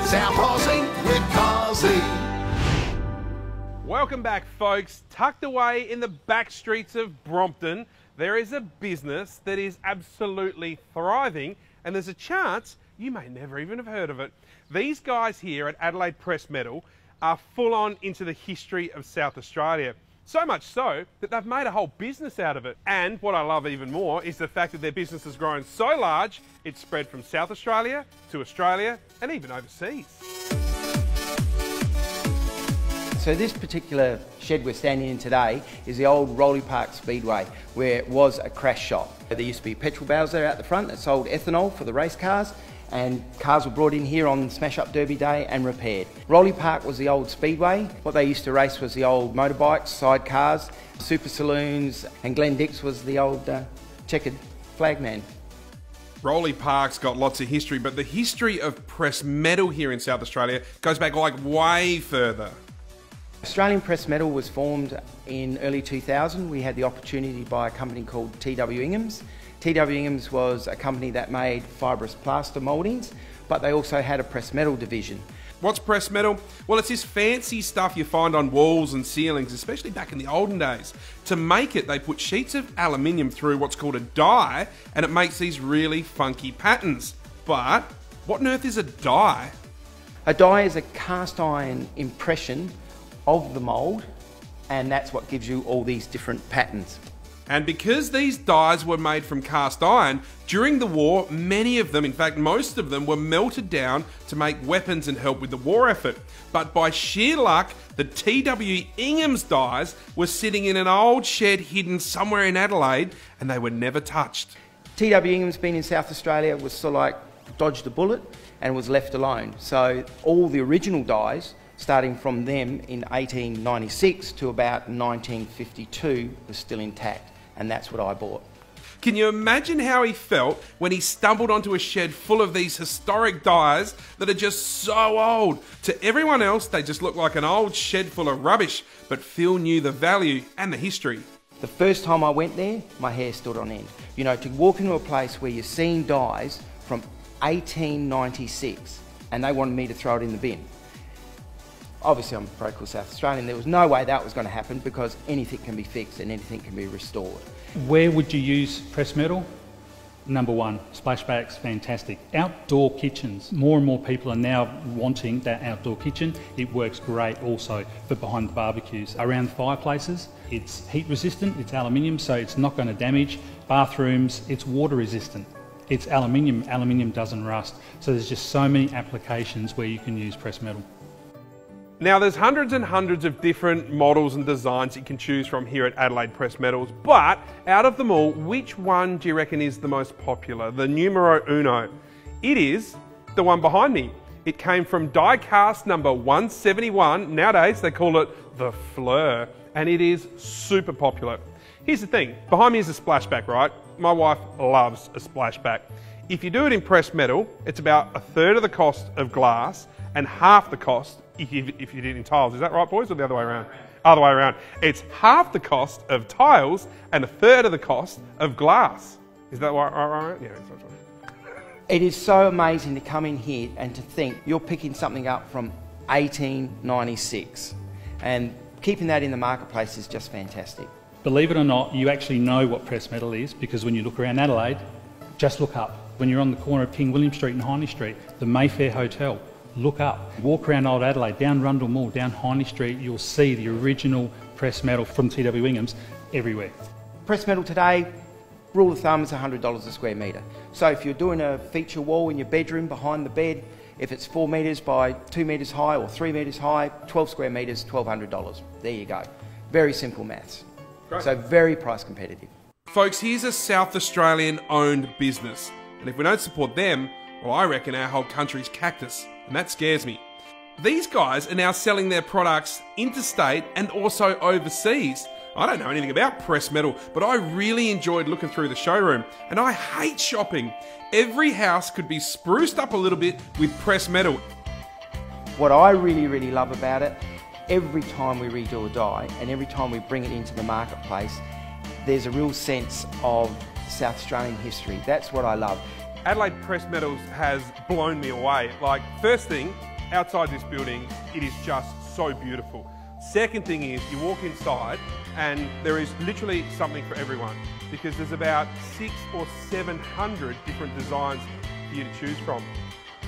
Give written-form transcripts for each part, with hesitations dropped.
South Aussie with Cosi. Welcome back, folks. Tucked away in the back streets of Brompton, there is a business that is absolutely thriving, and there's a chance you may never even have heard of it. These guys here at Adelaide Press Metal are full on into the history of South Australia. So much so that they've made a whole business out of it. And what I love even more is the fact that their business has grown so large, it's spread from South Australia to Australia and even overseas. So this particular shed we're standing in today is the old Rolly Park Speedway, where it was a crash shop. There used to be petrol barrels there out the front that sold ethanol for the race cars, and cars were brought in here on Smash Up Derby Day and repaired. Rolly Park was the old speedway. What they used to race was the old motorbikes, sidecars, super saloons, and Glenn Dix was the old checkered flagman. Rolly Park's got lots of history, but the history of press metal here in South Australia goes back like way further. Australian Press Metal was formed in early 2000. We had the opportunity by a company called T.W. Ingham's. T.W. Ingham's was a company that made fibrous plaster mouldings, but they also had a press metal division. What's press metal? Well, it's this fancy stuff you find on walls and ceilings, especially back in the olden days. To make it, they put sheets of aluminium through what's called a die, and it makes these really funky patterns. But what on earth is a die? A die is a cast iron impression of the mould, and that's what gives you all these different patterns. And because these dies were made from cast iron, during the war, many of them, in fact most of them, were melted down to make weapons and help with the war effort. But by sheer luck, the T.W. Ingham's dies were sitting in an old shed hidden somewhere in Adelaide, and they were never touched. T.W. Ingham's, been in South Australia, was sort of like dodged a bullet and was left alone. So all the original dies, starting from them in 1896 to about 1952, was still intact, and that's what I bought. Can you imagine how he felt when he stumbled onto a shed full of these historic dies that are just so old? To everyone else, they just look like an old shed full of rubbish, but Phil knew the value and the history. The first time I went there, my hair stood on end. You know, to walk into a place where you're seeing dies from 1896, and they wanted me to throw it in the bin. Obviously, I'm a pro-cool South Australian. There was no way that was going to happen because anything can be fixed and anything can be restored. Where would you use press metal? Number one, splashbacks, fantastic. Outdoor kitchens. More and more people are now wanting that outdoor kitchen. It works great also for behind the barbecues. Around fireplaces, it's heat resistant, it's aluminium, so it's not going to damage. Bathrooms, it's water resistant. It's aluminium, aluminium doesn't rust. So there's just so many applications where you can use press metal. Now there's hundreds and hundreds of different models and designs you can choose from here at Adelaide Press Metals, but out of them all, which one do you reckon is the most popular, the numero uno? It is the one behind me. It came from die cast number 171, nowadays they call it the Fleur, and it is super popular. Here's the thing, behind me is a splashback, right? My wife loves a splashback. If you do it in pressed metal, it's about a third of the cost of glass and half the cost if you did it in tiles. Is that right, boys, or the other way around? Other way around. It's half the cost of tiles and a third of the cost of glass. Is that right? Yeah, that's right. It is so amazing to come in here and to think you're picking something up from 1896, and keeping that in the marketplace is just fantastic. Believe it or not, you actually know what press metal is because when you look around Adelaide, just look up. When you're on the corner of King William Street and Hindley Street, the Mayfair Hotel, look up. Walk around Old Adelaide, down Rundle Mall, down Hindley Street, you'll see the original press metal from T.W. Ingham's everywhere. Press metal today, rule of thumb, is $100 a square metre. So if you're doing a feature wall in your bedroom behind the bed, if it's 4 metres by 2 metres high or 3 metres high, 12 square metres, $1,200. There you go. Very simple maths. Great. So very price competitive. Folks, here's a South Australian owned business, and if we don't support them, well, I reckon our whole country's cactus, and that scares me. These guys are now selling their products interstate and also overseas. I don't know anything about press metal, but I really enjoyed looking through the showroom, and I hate shopping. Every house could be spruced up a little bit with press metal. What I really love about it, every time we redo a die and every time we bring it into the marketplace, there's a real sense of South Australian history. That's what I love. Adelaide Press Metals has blown me away. Like, first thing, outside this building, it is just so beautiful. Second thing is, you walk inside and there is literally something for everyone, because there's about 600 or 700 different designs for you to choose from.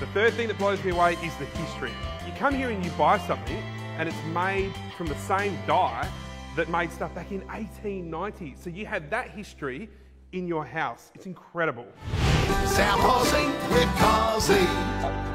The third thing that blows me away is the history. You come here and you buy something and it's made from the same die that made stuff back in 1890. So you have that history in your house. It's incredible. South Aussie with Cosi.